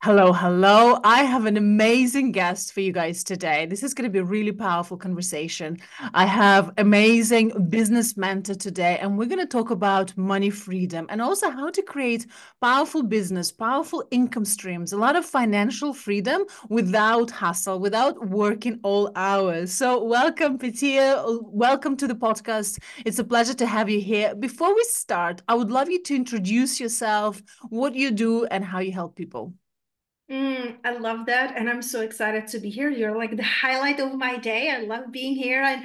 Hello, hello. I have an amazing guest for you guys today. This is going to be a really powerful conversation. I have amazing business mentor today, and we're going to talk about money freedom and also how to create powerful business, powerful income streams, a lot of financial freedom without hustle, without working all hours. So, welcome, Petia. Welcome to the podcast. It's a pleasure to have you here. Before we start, I would love you to introduce yourself, what you do, and how you help people. I love that. And I'm so excited to be here. You're like the highlight of my day. I love being here. And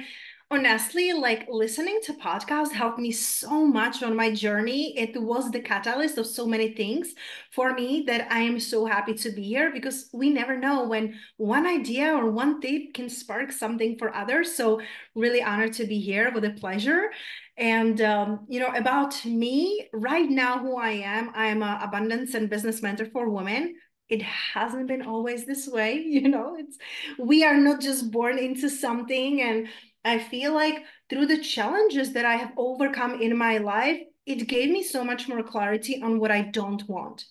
honestly, like listening to podcasts helped me so much on my journey. It was the catalyst of so many things for me that I am so happy to be here because we never know when one idea or one tip can spark something for others. So, really honored to be here with a pleasure. And about me right now, who I am an abundance and business mentor for women. It hasn't been always this way. It's we are not just born into something. And I feel like through the challenges that I have overcome in my life, it gave me so much more clarity on what I don't want.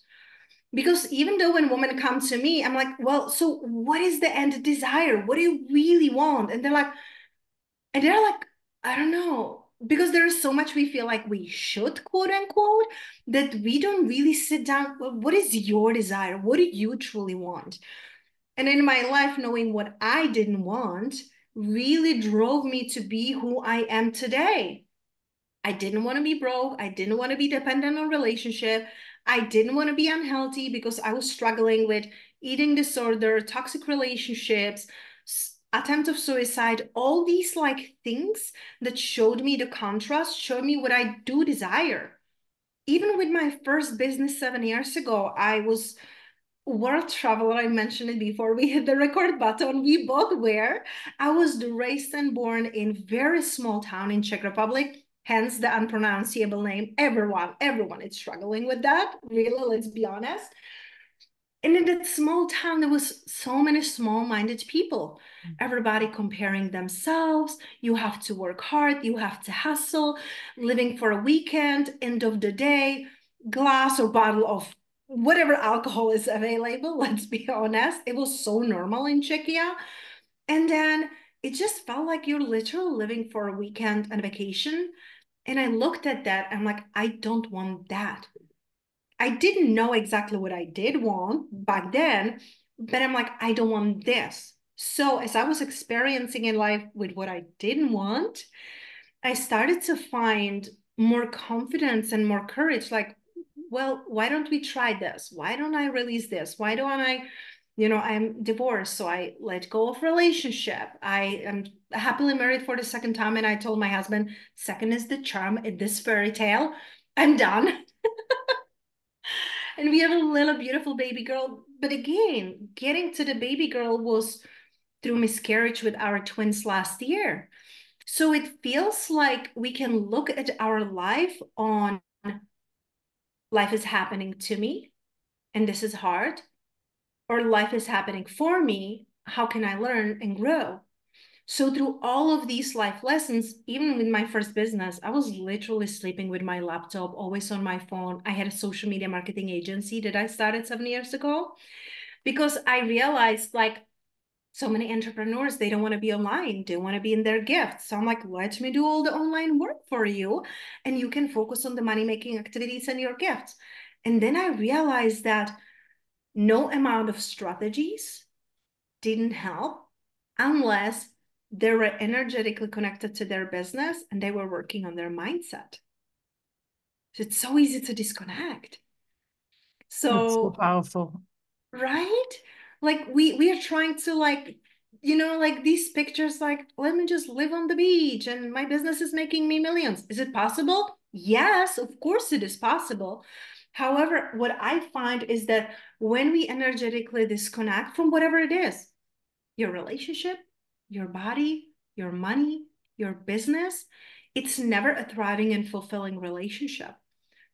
Because even though when women come to me, I'm like, well, so what is the end desire? What do you really want? And they're like, I don't know. Because there is so much we feel like we should, quote unquote, that we don't really sit down. Well, what is your desire? What do you truly want? And in my life, knowing what I didn't want really drove me to be who I am today. I didn't want to be broke. I didn't want to be dependent on relationship. I didn't want to be unhealthy because I was struggling with eating disorder, toxic relationships, attempt of suicide, all these like things that showed me the contrast, showed me what I do desire. Even with my first business 7 years ago, I was world traveler. I mentioned it before we hit the record button. We both were. I was raised and born in very small town in Czech Republic, hence the unpronounceable name. Everyone is struggling with that. Really, let's be honest. And in that small town, there was so many small-minded people. Everybody comparing themselves. You have to work hard. You have to hustle. Living for a weekend. End of the day, glass or bottle of whatever alcohol is available. Let's be honest. It was so normal in Czechia. And then it just felt like you're literally living for a weekend and a vacation. And I looked at that. I'm like, I don't want that. I didn't know exactly what I did want back then, but I'm like, I don't want this. So as I was experiencing in life with what I didn't want, I started to find more confidence and more courage. Like, well, why don't we try this? Why don't I release this? Why don't I'm divorced, so I let go of relationship. I am happily married for the second time, and I told my husband, second is the charm in this fairy tale. I'm done. And we have a little beautiful baby girl. But again, getting to the baby girl was through miscarriage with our twins last year. So it feels like we can look at our life on life is happening to me and this is hard, or life is happening for me. How can I learn and grow? So through all of these life lessons, even with my first business, I was literally sleeping with my laptop, always on my phone. I had a social media marketing agency that I started 7 years ago because I realized like so many entrepreneurs, they don't want to be online. They want to be in their gift. So I'm like, let me do all the online work for you. And you can focus on the money-making activities and your gifts. And then I realized that no amount of strategies didn't help unless they were energetically connected to their business and they were working on their mindset. So it's so easy to disconnect. That's so So, powerful. right? Like we are trying to like these pictures like let me just live on the beach and my business is making me millions. Is it possible? Yes, of course it is possible. However, what I find is that when we energetically disconnect from whatever it is, your relationship, your body, your money, your business, it's never a thriving and fulfilling relationship.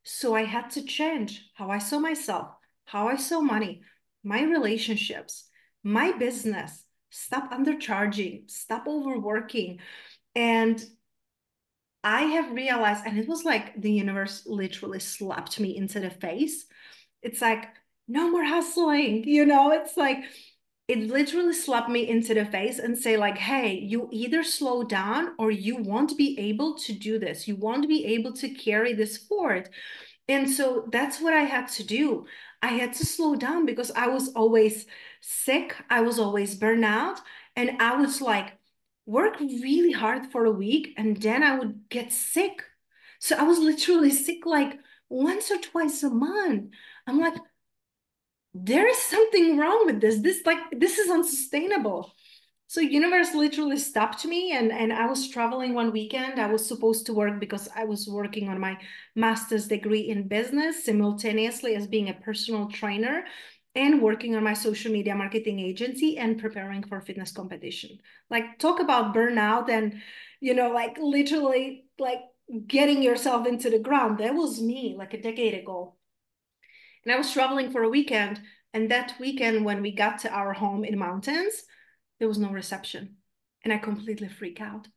So I had to change how I saw myself, how I saw money, my relationships, my business, stop undercharging, stop overworking. And I have realized, and it was like the universe literally slapped me into the face. It's like no more hustling. It's like it literally slapped me into the face and say like, hey, you either slow down or you won't be able to do this. You won't be able to carry this forward. And so that's what I had to do. I had to slow down because I was always sick. I was always burnt out. And I was like, work really hard for a week and then I would get sick. So I was literally sick like once or twice a month. I'm like, there is something wrong with this. This is unsustainable. So universe literally stopped me and I was traveling one weekend. I was supposed to work because I was working on my master's degree in business simultaneously as being a personal trainer and working on my social media marketing agency and preparing for fitness competition. Like talk about burnout and like literally like getting yourself into the ground. That was me like a decade ago. And I was traveling for a weekend. And that weekend, when we got to our home in mountains, there was no reception. And I completely freak out.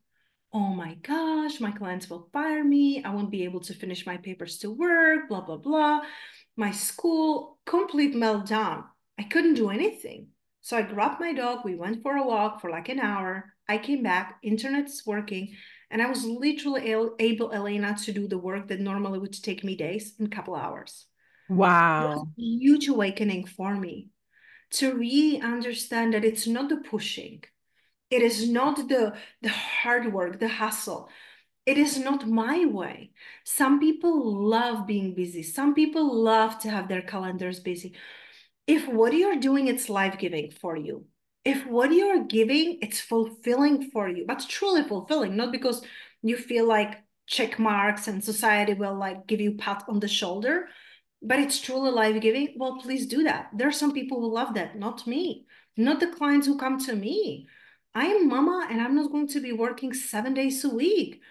Oh my gosh, my clients will fire me. I won't be able to finish my papers to work, blah, blah, blah. My school, complete meltdown. I couldn't do anything. So I grabbed my dog. We went for a walk for like an hour. I came back, internet's working, and I was literally able, Elena, to do the work that normally would take me days in a couple hours. It was Wow. a huge awakening for me to really understand that it's not the pushing, it is not the hard work, the hustle. It is not my way. Some people love being busy. Some people love to have their calendars busy. If what you're doing it's life-giving for you, if what you're giving it's fulfilling for you, but truly fulfilling, not because you feel like check marks and society will like give you pat on the shoulder, but it's truly life-giving, well, please do that. There are some people who love that, not me, not the clients who come to me. I am mama and I'm not going to be working 7 days a week.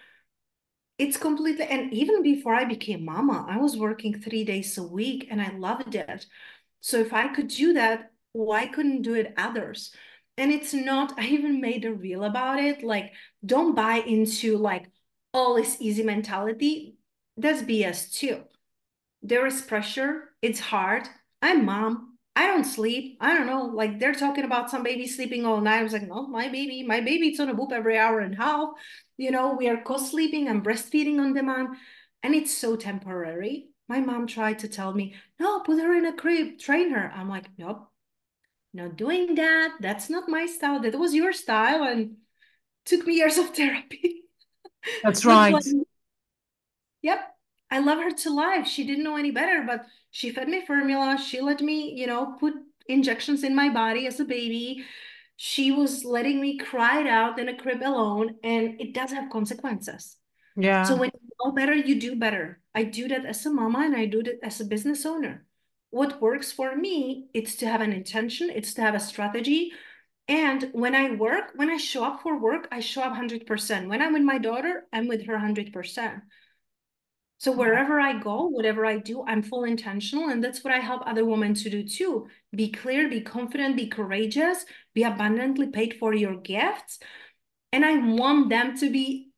It's completely, and even before I became mama, I was working 3 days a week and I loved it. So if I could do that, why couldn't do it others? And it's not, I even made a reel about it. Like, don't buy into like all is easy mentality. That's BS too. There is pressure. It's hard. I'm mom. I don't sleep. I don't know. Like they're talking about some baby sleeping all night. I was like, no, my baby, it's on a boop every hour and a half. We are co-sleeping and breastfeeding on demand. And it's so temporary. My mom tried to tell me, no, put her in a crib, train her. I'm like, nope, not doing that. That's not my style. That was your style. And took me years of therapy. That's But right. like, yep. I love her to life. She didn't know any better, but she fed me formula. She let me, put injections in my body as a baby. She was letting me cry it out in a crib alone, and it does have consequences. So Yeah. when you know better, you do better. I do that as a mama and I do that as a business owner. What works for me, it's to have an intention, it's to have a strategy. And when I work, when I show up for work, I show up 100%. When I'm with my daughter, I'm with her 100%. So wherever I go, whatever I do, I'm full intentional. And that's what I help other women to do too. Be clear, be confident, be courageous, be abundantly paid for your gifts. And I want them to be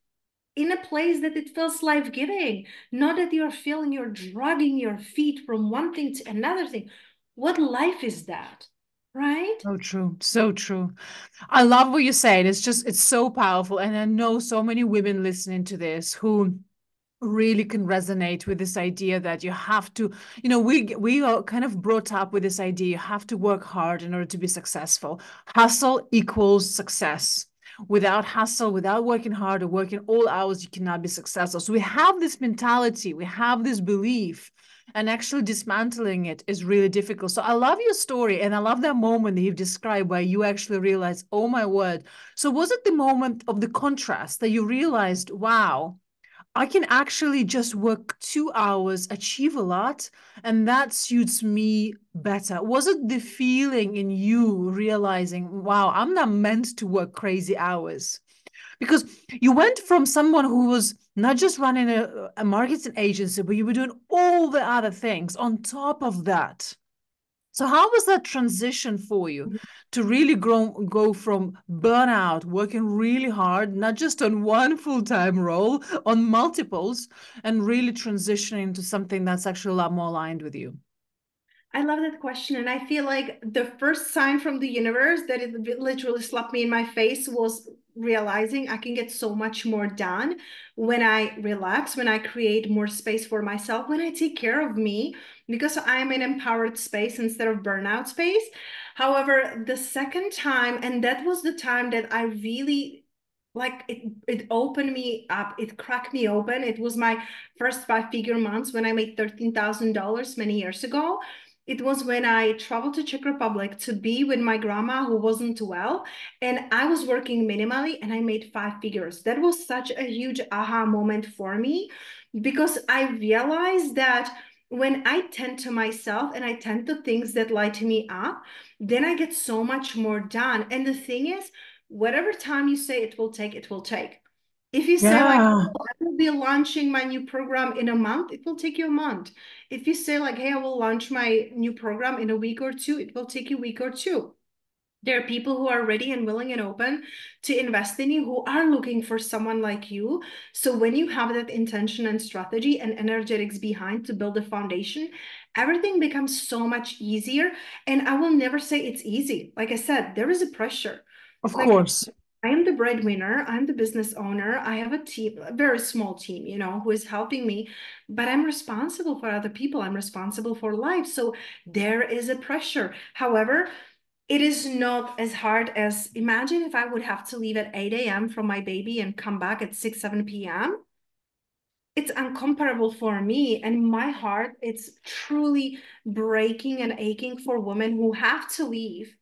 in a place that it feels life-giving, not that you're feeling you're dragging your feet from one thing to another thing. What life is that? Right? So true. So true. I love what you said. It's so powerful. And I know so many women listening to this who really can resonate with this idea that you have to, we are kind of brought up with this idea you have to work hard in order to be successful. Hustle equals success. Without hustle, without working hard or working all hours, you cannot be successful. So we have this mentality, we have this belief, and actually dismantling it is really difficult. So I love your story, and I love that moment that you've described where you actually realized, oh my word. So was it the moment of the contrast that you realized, wow, I can actually just work 2 hours, achieve a lot, and that suits me better? Was it the feeling in you realizing, wow, I'm not meant to work crazy hours? Because you went from someone who was not just running a marketing agency, but you were doing all the other things on top of that. So how was that transition for you to really go from burnout, working really hard, not just on one full-time role, on multiples, and really transitioning to something that's actually a lot more aligned with you? I love that question. And I feel like the first sign from the universe that it literally slapped me in my face was realizing I can get so much more done when I relax, when I create more space for myself, when I take care of me, because I'm in empowered space instead of burnout space. However, the second time, and that was the time that I really like it opened me up, it cracked me open. It was my first five-figure months when I made $13,000 many years ago. It was when I traveled to Czech Republic to be with my grandma who wasn't well, and I was working minimally and I made five figures. That was such a huge aha moment for me because I realized that when I tend to myself and I tend to things that light me up, then I get so much more done. And the thing is, whatever time you say it will take, it will take. If you say like, Yeah. oh, I will be launching my new program in a month, it will take you a month. If you say like, hey, I will launch my new program in a week or two, it will take you a week or two. There are people who are ready and willing and open to invest in you, who are looking for someone like you. So when you have that intention and strategy and energetics behind to build a foundation, everything becomes so much easier. And I will never say it's easy. Like I said, there is a pressure. Of Like course. I am the breadwinner, I'm the business owner. I have a team, a very small team, who is helping me, but I'm responsible for other people. I'm responsible for life. So there is a pressure. However, it is not as hard as imagine if I would have to leave at 8 a.m. from my baby and come back at 6, 7 p.m. It's uncomparable for me. And my heart, it's truly breaking and aching for women who have to leave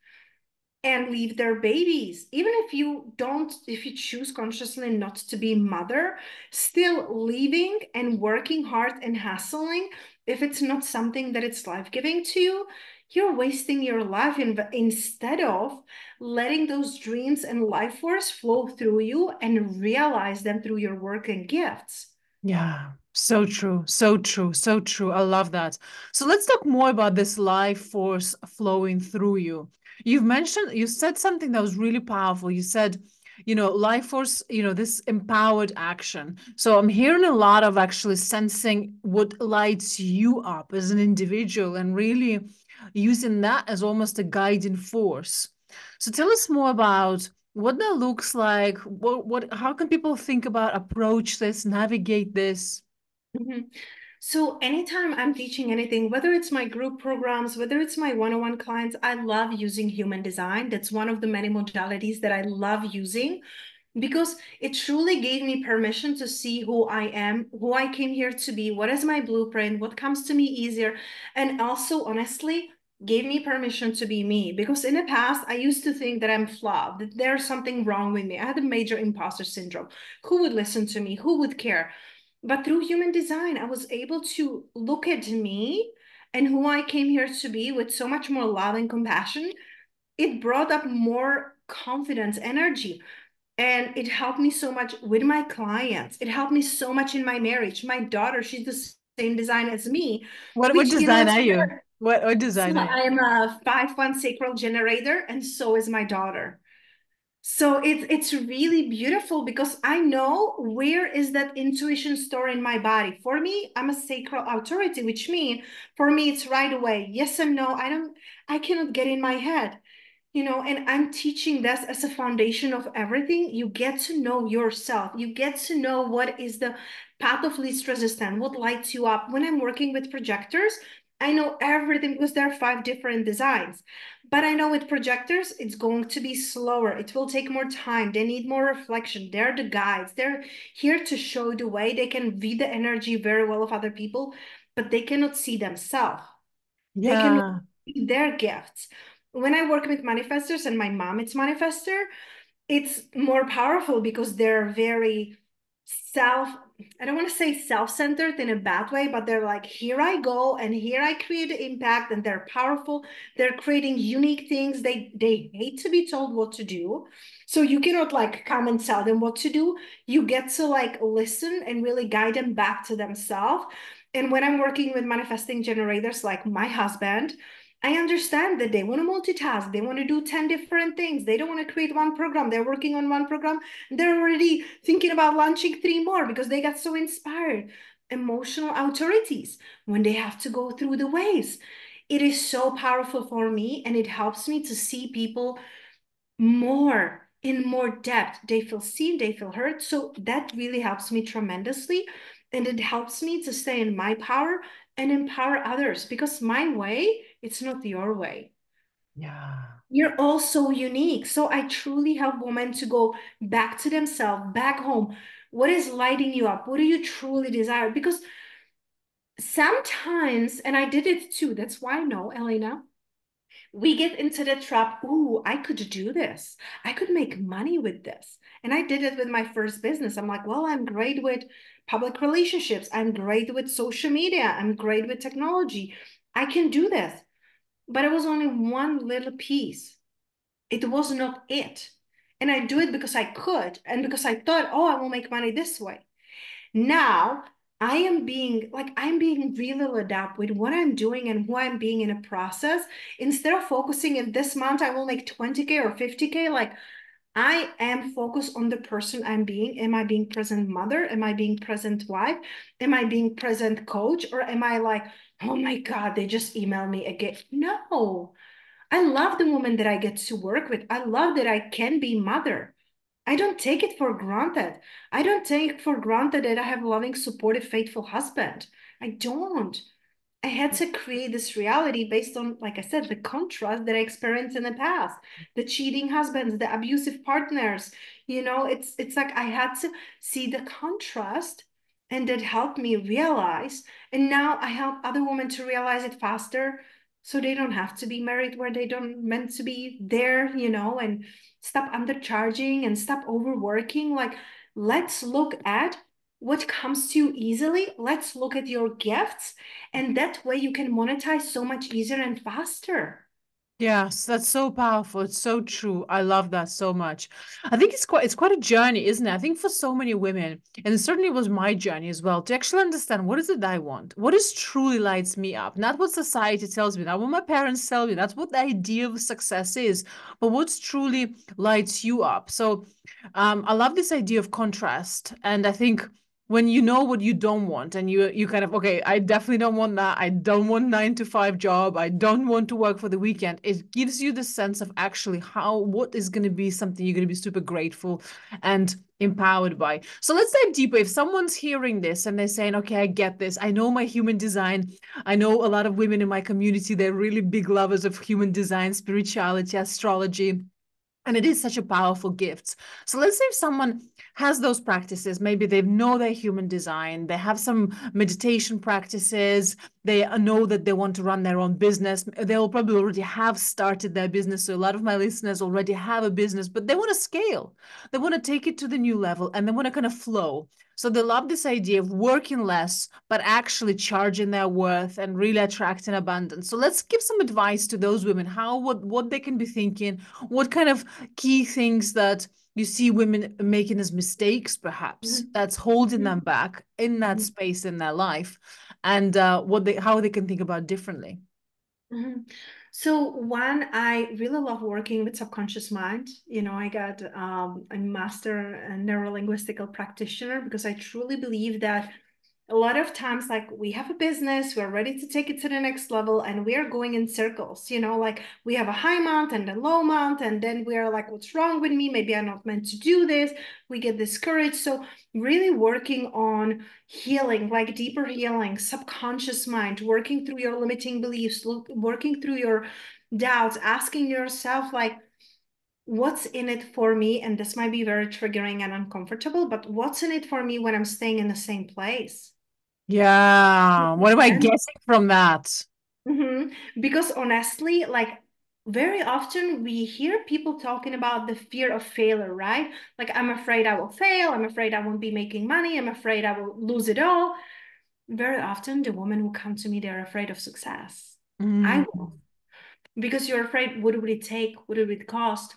and leave their babies. Even if you don't, if you choose consciously not to be mother, still leaving and working hard and hustling, if it's not something that it's life-giving to you, you're wasting your life instead of letting those dreams and life force flow through you and realize them through your work and gifts. Yeah, so true, so true, so true. I love that. So let's talk more about this life force flowing through you. You said something that was really powerful. You said, life force, this empowered action. So I'm hearing a lot of actually sensing what lights you up as an individual and really using that as almost a guiding force. So tell us more about what that looks like. How can people think about approach this, navigate this? Mhm. So anytime I'm teaching anything, whether it's my group programs, whether it's my one-on-one clients, I love using human design. That's one of the many modalities that I love using because it truly gave me permission to see who I am, who I came here to be, what is my blueprint, what comes to me easier, and also honestly gave me permission to be me. Because in the past, I used to think that I'm flawed, that there's something wrong with me. I had a major imposter syndrome. Who would listen to me? Who would care? But through human design, I was able to look at me and who I came here to be with so much more love and compassion. It brought up more confidence, energy, and it helped me so much with my clients. It helped me so much in my marriage. My daughter, she's the same design as me, What which, design it's are you? weird. What So design are you? I am a 5-1 sacral generator, and so is my daughter. So it's really beautiful because I know where is that intuition store in my body. For me, I'm a sacral authority, which means for me it's right away. Yes and no. I cannot get in my head. And I'm teaching this as a foundation of everything. You get to know yourself. You get to know what is the path of least resistance, what lights you up. When I'm working with projectors, I know everything because there are 5 different designs. But I know with projectors, it's going to be slower. It will take more time. They need more reflection. They're the guides. They're here to show the way. They can read the energy very well of other people, but they cannot see themselves. They can Yeah. see their gifts. When I work with manifestors, and my mom is manifester, it's more powerful because they're very self, I don't want to say self-centered in a bad way, but they're like, here I go and here I create impact, and they're powerful. They're creating unique things. They hate to be told what to do. So you cannot like come and tell them what to do. You get to like listen and really guide them back to themselves. And when I'm working with manifesting generators like my husband, I understand that they want to multitask. They want to do 10 different things. They don't want to create one program. They're working on one program. They're already thinking about launching 3 more because they got so inspired. Emotional authorities when they have to go through the waves. it is so powerful for me, and it helps me to see people more in more depth. They feel seen, they feel heard. So that really helps me tremendously. And it helps me to stay in my power and empower others, because my way, it's not your way. Yeah. You're all so unique. So I truly help women to go back to themselves, back home. What is lighting you up? What do you truly desire? Because sometimes, and I did it too, that's why I know, Elena, we get into the trap. Ooh, I could do this. I could make money with this. And I did it with my first business. I'm like, well, I'm great with public relationships. I'm great with social media. I'm great with technology. I can do this. But it was only one little piece. It was not it. And I do it because I could and because I thought, oh, I will make money this way. Now I'm being real adapt with what I'm doing and who I'm being in a process. Instead of focusing if this month I will make 20K or 50K, like I am focused on the person I'm being. Am I being present mother? Am I being present wife? Am I being present coach? Or am I like, oh my God, they just emailed me again? No. I love the woman that I get to work with. I love that I can be mother. I don't take it for granted. I don't take for granted that I have a loving, supportive, faithful husband. I don't. I had to create this reality based on, like I said, the contrast that I experienced in the past, the cheating husbands, the abusive partners. It's like I had to see the contrast, and that helped me realize. And now I help other women to realize it faster, so they don't have to be married where they don't meant to be there, and stop undercharging and stop overworking. Like, let's look at what comes to you easily. Let's look at your gifts, and that way you can monetize so much easier and faster. Yes, that's so powerful. It's so true. I love that so much. I think it's quite a journey, isn't it? I think for so many women, and it certainly was my journey as well, to actually understand what is it that I want, what is truly lights me up, not what society tells me, not what my parents tell me, that's what the idea of success is, but what's truly lights you up. So, I love this idea of contrast, and I think when you know what you don't want and you kind of, okay, I definitely don't want that, I don't want 9 to 5 job, I don't want to work for the weekend, it gives you the sense of actually what is going to be something you're going to be super grateful and empowered by. So let's dive deeper. If someone's hearing this and they're saying, okay, I get this, I know my human design, I know a lot of women in my community, they're really big lovers of human design, spirituality, astrology, and it is such a powerful gift. So let's say if someone has those practices, maybe they know their human design, they have some meditation practices, they know that they want to run their own business. They'll probably already have started their business. So a lot of my listeners already have a business, but they want to scale. They want to take it to the new level and they want to kind of flow. So they love this idea of working less, but actually charging their worth and really attracting abundance. So let's give some advice to those women, what they can be thinking, what kind of key things that you see women making as mistakes, perhaps, Mhm, that's holding mhm, them back in that mhm, space in their life, and how they can think about differently. mhm. So one, I really love working with subconscious mind. I got a master and neurolinguistical practitioner, because I truly believe that a lot of times, like, we have a business, we're ready to take it to the next level, and we are going in circles. Like, we have a high month and a low month, and then we are like, what's wrong with me? Maybe I'm not meant to do this. We get discouraged. So really working on healing, like deeper healing, subconscious mind, working through your limiting beliefs, working through your doubts, asking yourself, like, what's in it for me? And this might be very triggering and uncomfortable, but what's in it for me when I'm staying in the same place? Yeah, what am I And guessing from that? because honestly, like, very often we hear people talking about the fear of failure, right? Like, I'm afraid I will fail. I'm afraid I won't be making money. I'm afraid I will lose it all. Very often, the women who come to me, they're afraid of success. I Mm. will, because you're afraid, what would it take? What would it cost?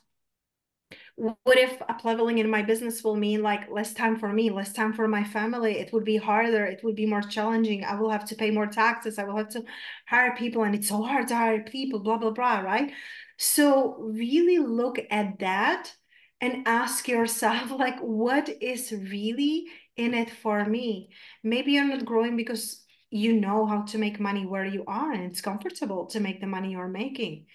What if up leveling in my business will mean like less time for me, less time for my family? It would be harder. It would be more challenging. I will have to pay more taxes. I will have to hire people, and it's so hard to hire people, blah, blah, blah, right? So really look at that and ask yourself, like, what is really in it for me? Maybe you're not growing because you know how to make money where you are, and it's comfortable to make the money you're making.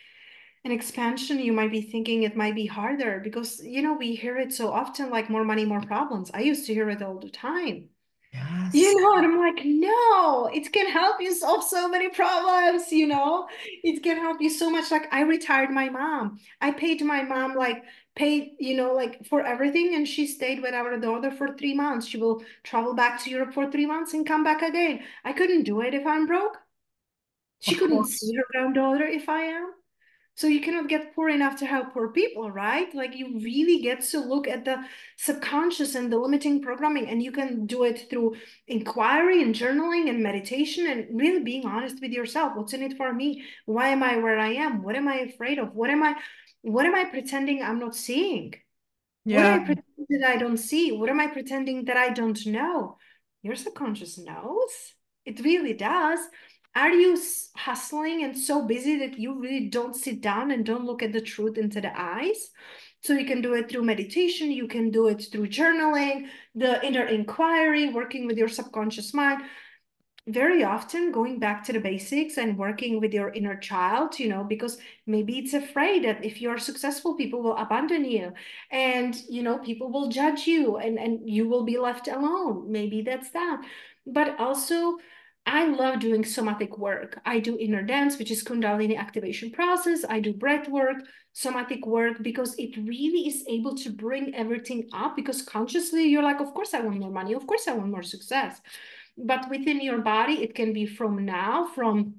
An expansion, you might be thinking it might be harder because, we hear it so often, like more money, more problems. I used to hear it all the time. Yes. And I'm like, no, it can help you solve so many problems. It can help you so much. Like, I retired my mom. I paid my mom, like, like for everything, and she stayed with our daughter for 3 months. She will travel back to Europe for 3 months and come back again. I couldn't do it if I'm broke. She Of couldn't course. see her granddaughter if I am. So you cannot get poor enough to help poor people, right? Like, you really get to look at the subconscious and the limiting programming, and you can do it through inquiry and journaling and meditation and really being honest with yourself. What's in it for me? Why am I where I am? What am I afraid of? What am I pretending I'm not seeing? What am Yeah. I pretending that I don't see? What am I pretending that I don't know? Your subconscious knows. It really does. Are you hustling and so busy that you really don't sit down and don't look at the truth into the eyes? So you can do it through meditation, you can do it through journaling, the inner inquiry, working with your subconscious mind, very often going back to the basics and working with your inner child, because maybe it's afraid that if you're successful, people will abandon you, and people will judge you, and you will be left alone. Maybe that's that. But also, I love doing somatic work. I do inner dance, which is Kundalini activation process. I do breath work, somatic work, because it really is able to bring everything up, because consciously you're like, of course I want more money, of course I want more success, but within your body, it can be from now, from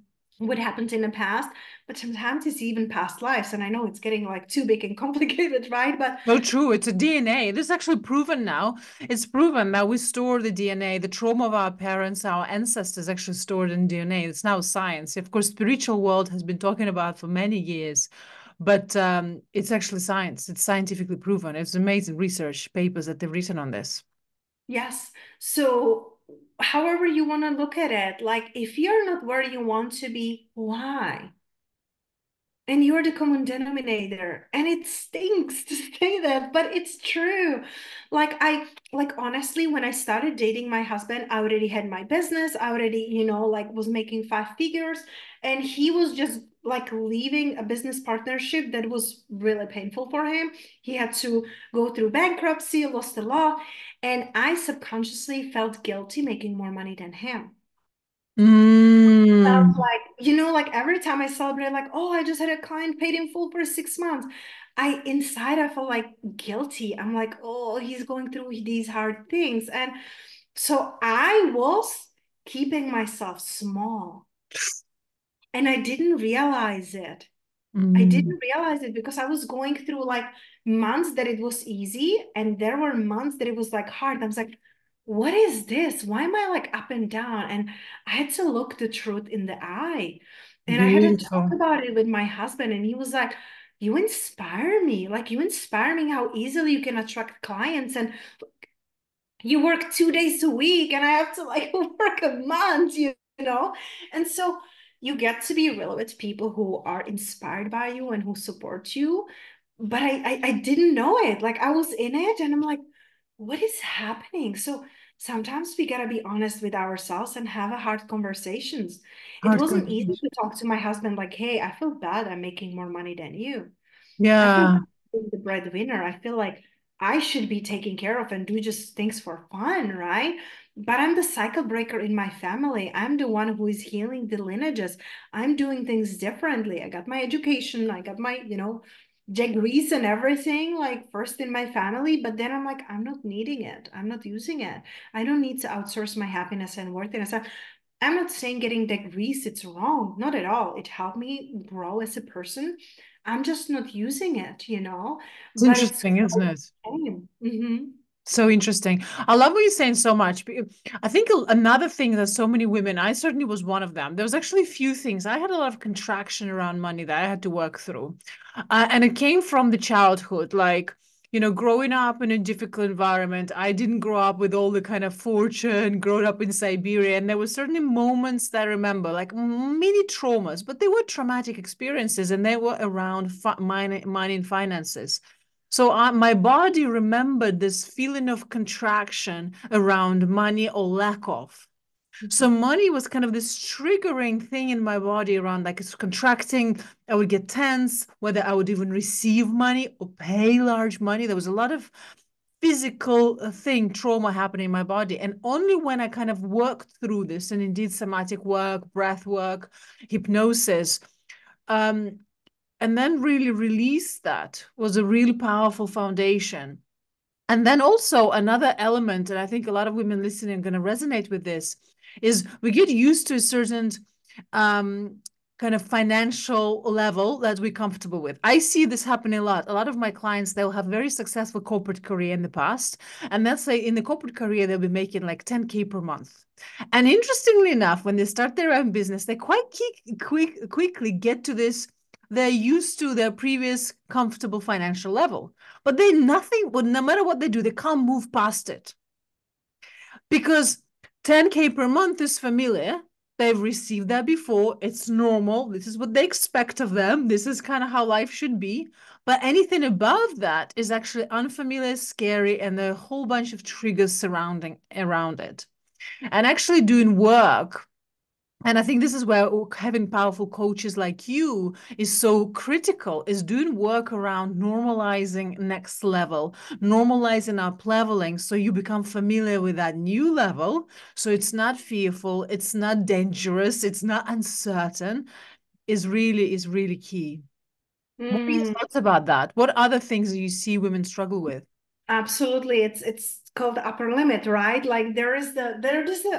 what happened in the past, but sometimes it's even past lives. And I know it's getting like too big and complicated, right? But So true. It's a DNA. This is actually proven now. It's proven that we store the DNA, the trauma of our parents, our ancestors actually stored in DNA. It's now science. Of course, spiritual world has been talking about for many years, but it's actually science. It's scientifically proven. It's amazing research papers that they've written on this. yes, so however you want to look at it, like, if you're not where you want to be, why? And you're the common denominator, and it stinks to say that, but it's true. Like, honestly, when I started dating my husband, I already had my business. I already, like, was making 5 figures, and he was just like leaving a business partnership that was really painful for him. He had to go through bankruptcy, lost a lot, and I subconsciously felt guilty making more money than him. Felt Mm, like, like every time I celebrate, like, oh, I just had a client paid in full for 6 months. I felt like guilty. I'm like, oh, he's going through these hard things. And so I was keeping myself small, and I didn't realize it. I mm. didn't realize it because I was going through like months that it was easy, and there were months that it was like hard. I was like, what is this? Why am I like up and down? And I had to look the truth in the eye. And I had to talk Beautiful. about it with my husband. And he was like, you inspire me. Like, you inspire me how easily you can attract clients. And you work 2 days a week, and I have to like work a month, you know? And so you get to be real with people who are inspired by you and who support you. But I didn't know it. Like, I was in it, and I'm like, what is happening? So sometimes we gotta be honest with ourselves and have a hard conversations. It Hard wasn't easy conversation. to talk to my husband like, hey, I feel bad I'm making more money than you. I feel Yeah. bad being the breadwinner. I feel like I should be taken care of and do just things for fun, right? But I'm the cycle breaker in my family. I'm the one who is healing the lineages. I'm doing things differently. I got my education, I got my, degrees and everything, like first in my family, but then I'm like, I'm not needing it. I'm not using it. I don't need to outsource my happiness and worthiness. I'm not saying getting degrees, it's wrong. Not at all. It helped me grow as a person. I'm just not using it. It's But it's interesting, isn't quite it? the same. Mm-hmm. So interesting. I love what you're saying so much. I think another thing that so many women, I certainly was one of them. There was actually a few things. I had a lot of contraction around money that I had to work through. And it came from the childhood, like, growing up in a difficult environment. I didn't grow up with all the kind of fortune, growing up in Siberia. And there were certainly moments that I remember, like mini traumas, but they were traumatic experiences, and they were around money and finances. So my body remembered this feeling of contraction around money or lack of. So money was kind of this triggering thing in my body around like it's contracting. I would get tense, whether I would even receive money or pay large money. There was a lot of physical thing, trauma happening in my body. And only when I kind of worked through this and indeed somatic work, breath work, hypnosis, um, and then really release that was a really powerful foundation. And then also another element, and I think a lot of women listening are going to resonate with this, is we get used to a certain um, kind of financial level that we're comfortable with. I see this happening a lot. A lot of my clients, they'll have very successful corporate career in the past. And let's say in the corporate career, they'll be making like 10K per month. And interestingly enough, when they start their own business, they quite quickly get to this. They're used to their previous comfortable financial level, but they nothing, but no matter what they do, they can't move past it because 10K per month is familiar. They've received that before. It's normal. This is what they expect of them. This is kind of how life should be. But anything above that is actually unfamiliar, scary, and a whole bunch of triggers surrounding around it. And actually doing work, and I think this is where having powerful coaches like you is so critical, is doing work around normalizing next level, normalizing up leveling so you become familiar with that new level. So it's not fearful, it's not dangerous, it's not uncertain, is really key. What are your Mm, thoughts about that? What other things do you see women struggle with? absolutely. It's called the upper limit, right? Like there is the,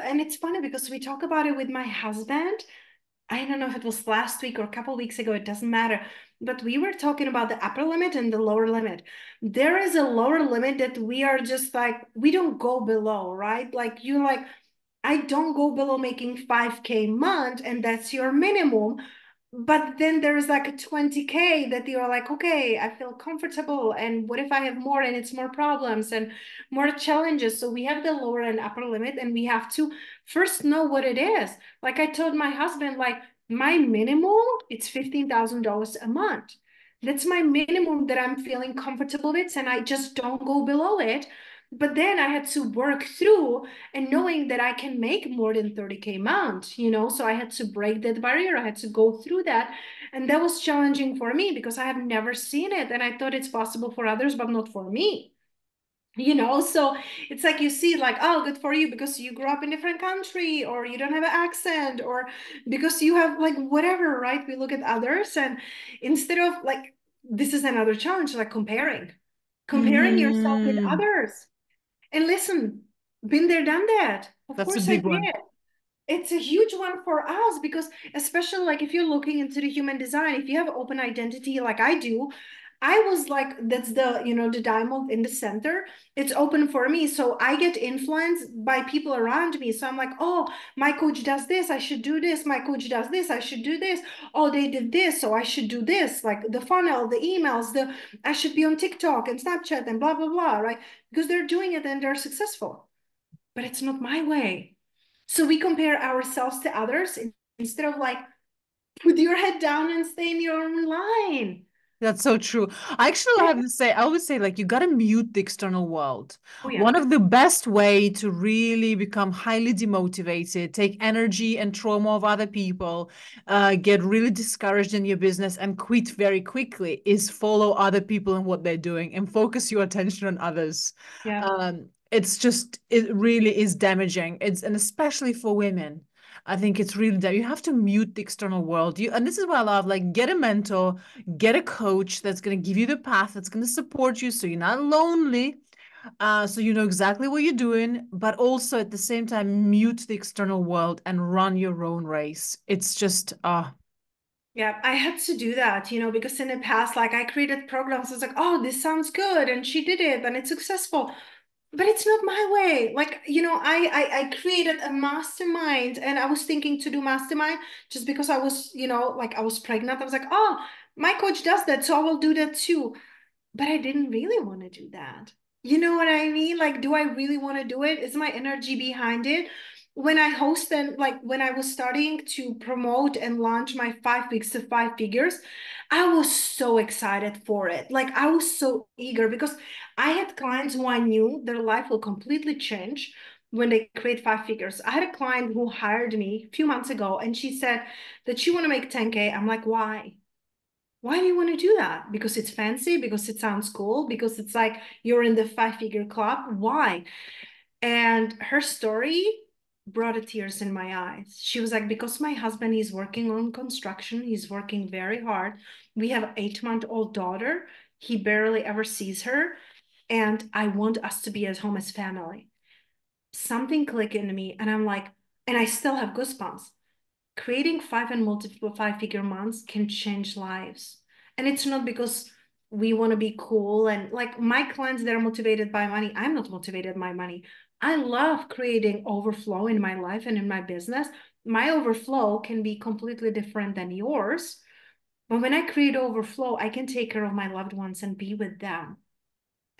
and it's funny because we talk about it with my husband. I don't know if it was last week or a couple weeks ago, it doesn't matter. But we were talking about the upper limit and the lower limit. There is a lower limit that we are just like, we don't go below, right? Like you like, I don't go below making 5K month, and that's your minimum. But then there is like a 20K that you're like, okay, I feel comfortable. And what if I have more and it's more problems and more challenges? So we have the lower and upper limit, and we have to first know what it is. Like I told my husband, like my minimum, it's $15,000 a month. That's my minimum that I'm feeling comfortable with, and I just don't go below it. But then I had to work through and knowing that I can make more than 30K month, so I had to break that barrier. I had to go through that. And that was challenging for me because I have never seen it. And I thought it's possible for others, but not for me. So it's like you see like, oh, good for you because you grew up in a different country, or you don't have an accent, or because you have like whatever, right? We look at others, and instead of like, this is another challenge, like comparing yourself with Mm, others. And listen, been there, done that. Of that's a course I big did. one. It's a huge one for us because especially like if you're looking into the human design, if you have open identity like I do, I was like, that's the diamond in the center. It's open for me. So I get influenced by people around me. So I'm like, oh, my coach does this. I should do this. My coach does this. I should do this. Oh, they did this. So I should do this. Like the funnel, the emails, I should be on TikTok and Snapchat and blah, blah, blah. Right. Because they're doing it and they're successful, but it's not my way. So we compare ourselves to others instead of like, put your head down and stay in your own line. That's so true. I actually have to say, I always say, like, you got to mute the external world. Oh, yeah. One of the best way to really become highly demotivated, take energy and trauma of other people, get really discouraged in your business and quit very quickly is follow other people and what they're doing and focus your attention on others. Yeah. It's just, it really is damaging. And especially for women. I think it's really that you have to mute the external world. And this is what I love, like get a mentor, get a coach that's going to give you the path, that's going to support you so you're not lonely, so you know exactly what you're doing, but also at the same time mute the external world and run your own race. It's just Yeah, I had to do that, because in the past, like I created programs. I was like, oh, this sounds good. And she did it and it's successful. But it's not my way. Like, I created a mastermind, and I was thinking to do mastermind just because I was, like I was pregnant. I was like, oh, my coach does that, so I will do that too. But I didn't really want to do that. You know what I mean? Like, do I really want to do it? Is my energy behind it? When I hosted, like when I was starting to promote and launch my 5 weeks to 5 figures, I was so excited for it. Like I was so eager because I had clients who I knew their life will completely change. when they create five figures. I had a client who hired me a few months ago, and she said that she want to make 10K. I'm like, why? Why do you want to do that? Because it's fancy, because it sounds cool, because it's like you're in the five-figure club. Why? And her story brought a tears in my eyes. She was like, because my husband is working on construction, he's working very hard. We have an 8-month-old daughter. He barely ever sees her. And I want us to be at home as family. Something clicked into me, and I'm like, and I still have goosebumps. Creating five and multiple five-figure months can change lives. And it's not because we want to be cool. And like my clients, they're motivated by money. I'm not motivated by money. I love creating overflow in my life and in my business. My overflow can be completely different than yours. But when I create overflow, I can take care of my loved ones and be with them.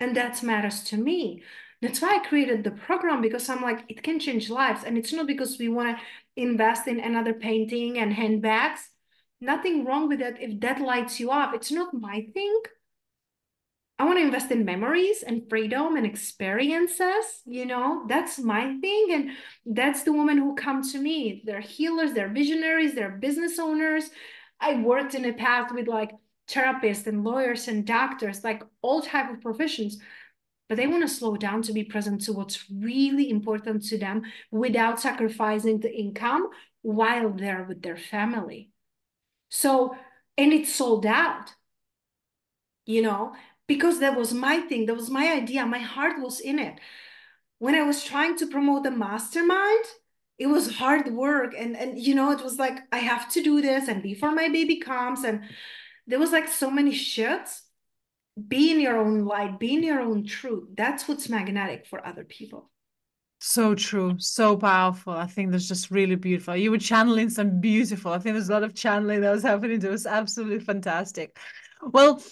And that matters to me. That's why I created the program, because I'm like, it can change lives. And it's not because we want to invest in another painting and handbags. Nothing wrong with that if that lights you up. It's not my thing. I want to invest in memories and freedom and experiences. That's my thing. And that's the women who come to me. They're healers, they're visionaries, they're business owners. I worked in the past with like therapists and lawyers and doctors, like all type of professions, but they want to slow down to be present to what's really important to them without sacrificing the income while they're with their family. So, and it's sold out, you know, because that was my thing, that was my idea, my heart was in it. When I was trying to promote the mastermind, it was hard work, and it was like I have to do this and before my baby comes, and there was like so many shits. Be in your own light, be in your own truth. That's what's magnetic for other people. So true, so powerful. I think that's just really beautiful. You were channeling some beautiful. I think there's a lot of channeling that was happening. That was absolutely fantastic. Well,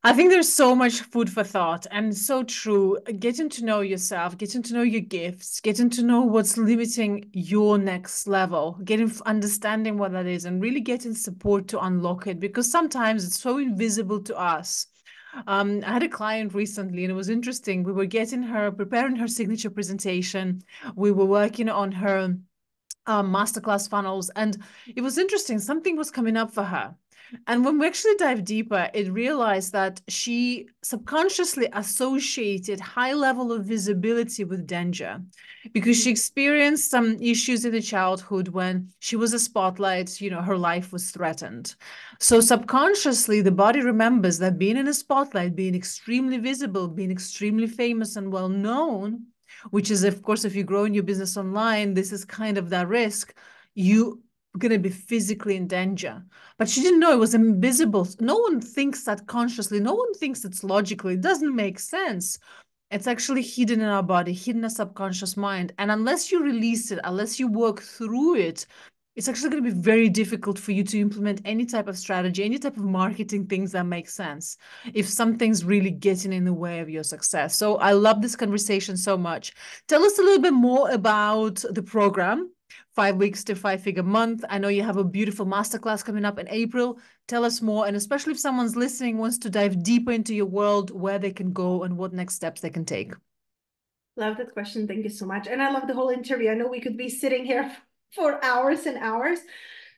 I think there's so much food for thought and so true. Getting to know yourself, getting to know your gifts, getting to know what's limiting your next level, understanding what that is, and really getting support to unlock it, because sometimes it's so invisible to us. I had a client recently, and it was interesting. We were preparing her signature presentation. We were working on her masterclass funnels, and it was interesting. Something was coming up for her. And when we actually dive deeper, it realized that she subconsciously associated high level of visibility with danger, because she Mhm. experienced some issues in the childhood when she was a spotlight, her life was threatened. So subconsciously, the body remembers that being in a spotlight, being extremely visible, being extremely famous and well known, which is, of course, if you grow in your business online, this is kind of that risk. You going to be physically in danger. But she didn't know it was invisible. No one thinks that consciously. No one thinks it's logically. It doesn't make sense. It's actually hidden in our body, hidden in our subconscious mind. And unless you release it, unless you work through it, it's actually going to be very difficult for you to implement any type of strategy, any type of marketing things that make sense if something's really getting in the way of your success. So I love this conversation so much. Tell us a little bit more about the program, 5 weeks to five-figure month. I know you have a beautiful masterclass coming up in April. Tell us more, and especially if someone's listening, wants to dive deeper into your world, where they can go and what next steps they can take. Love that question. Thank you so much. And I love the whole interview. I know we could be sitting here for hours and hours.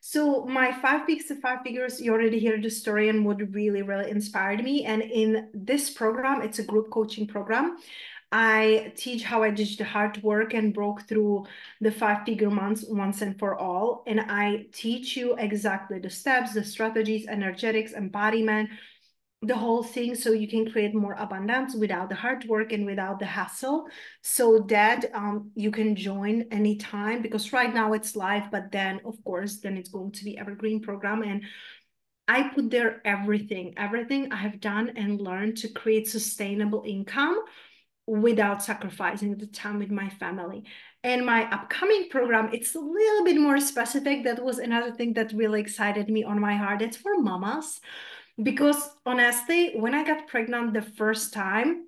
So my 5 weeks to five figures, you already heard the story and what really, really inspired me. And in this program, it's a group coaching program. I teach how I did the hard work and broke through the five-figure months once and for all. And I teach you exactly the steps, the strategies, energetics, embodiment, the whole thing, so you can create more abundance without the hard work and without the hassle, so that you can join anytime, because right now it's live, but then of course then it's going to be evergreen program. And I put there everything I have done and learned to create sustainable income without sacrificing the time with my family. And my upcoming program, it's a little bit more specific. That was another thing that really excited me on my heart. It's for mamas, because honestly, when I got pregnant the first time,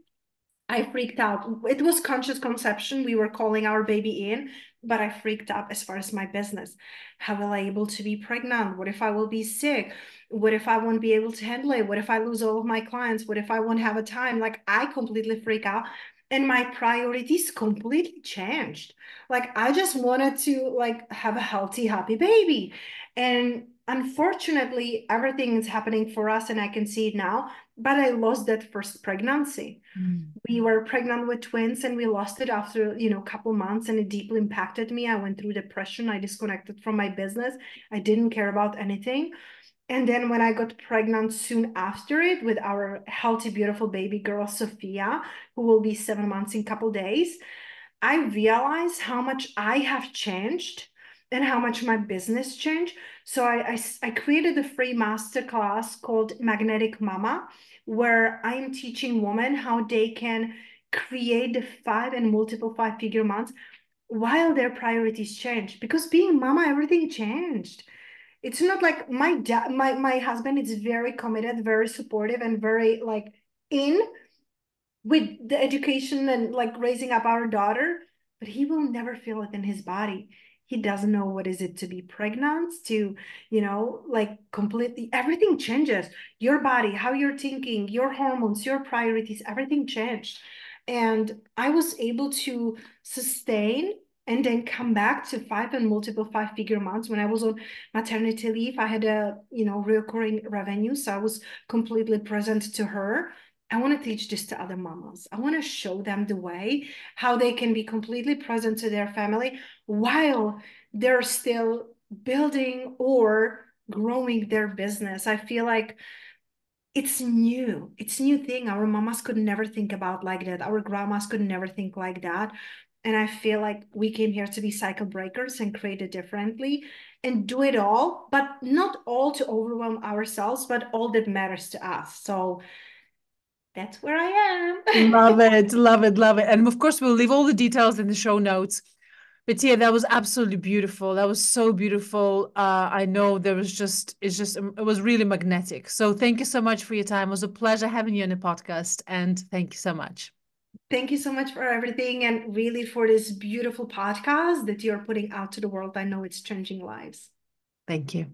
I freaked out. It was conscious conception. We were calling our baby in, but I freaked out as far as my business. How will I able to be pregnant? What if I will be sick? What if I won't be able to handle it? What if I lose all of my clients? What if I won't have a time? Like I completely freak out. and my priorities completely changed. Like I just wanted to like have a healthy, happy baby. And unfortunately, everything is happening for us and I can see it now, but I lost that first pregnancy. Mm. We were pregnant with twins and we lost it after, a couple months, and it deeply impacted me. I went through depression. I disconnected from my business. I didn't care about anything. And then when I got pregnant soon after it with our healthy, beautiful baby girl, Sophia, who will be 7 months in a couple days, I realized how much I have changed and how much my business changed. So I created a free masterclass called Magnetic Mama, where I am teaching women how they can create the 5 and multiple 5 figure months while their priorities change. Because being mama, everything changed. It's not like my dad, my husband is very committed, very supportive, and very like in with the education and like raising up our daughter, but he will never feel it in his body. He doesn't know what is it to be pregnant, to, like completely everything changes. Your body, how you're thinking, your hormones, your priorities, everything changed. And I was able to sustain and then come back to 5 and multiple 5 figure months. When I was on maternity leave, I had a, recurring revenue. So I was completely present to her. I want to teach this to other mamas. I want to show them the way how they can be completely present to their family while they're still building or growing their business. I feel like it's new. It's a new thing. Our mamas could never think about like that. Our grandmas could never think like that. And I feel like we came here to be cycle breakers and create it differently and do it all, but not all to overwhelm ourselves, but all that matters to us. So that's where I am. Love it, love it, love it. And of course, we'll leave all the details in the show notes. But yeah, that was absolutely beautiful. That was so beautiful. I know there was it was really magnetic. So thank you so much for your time. It was a pleasure having you on the podcast. And thank you so much. Thank you so much for everything and really for this beautiful podcast that you're putting out to the world. I know it's changing lives. Thank you.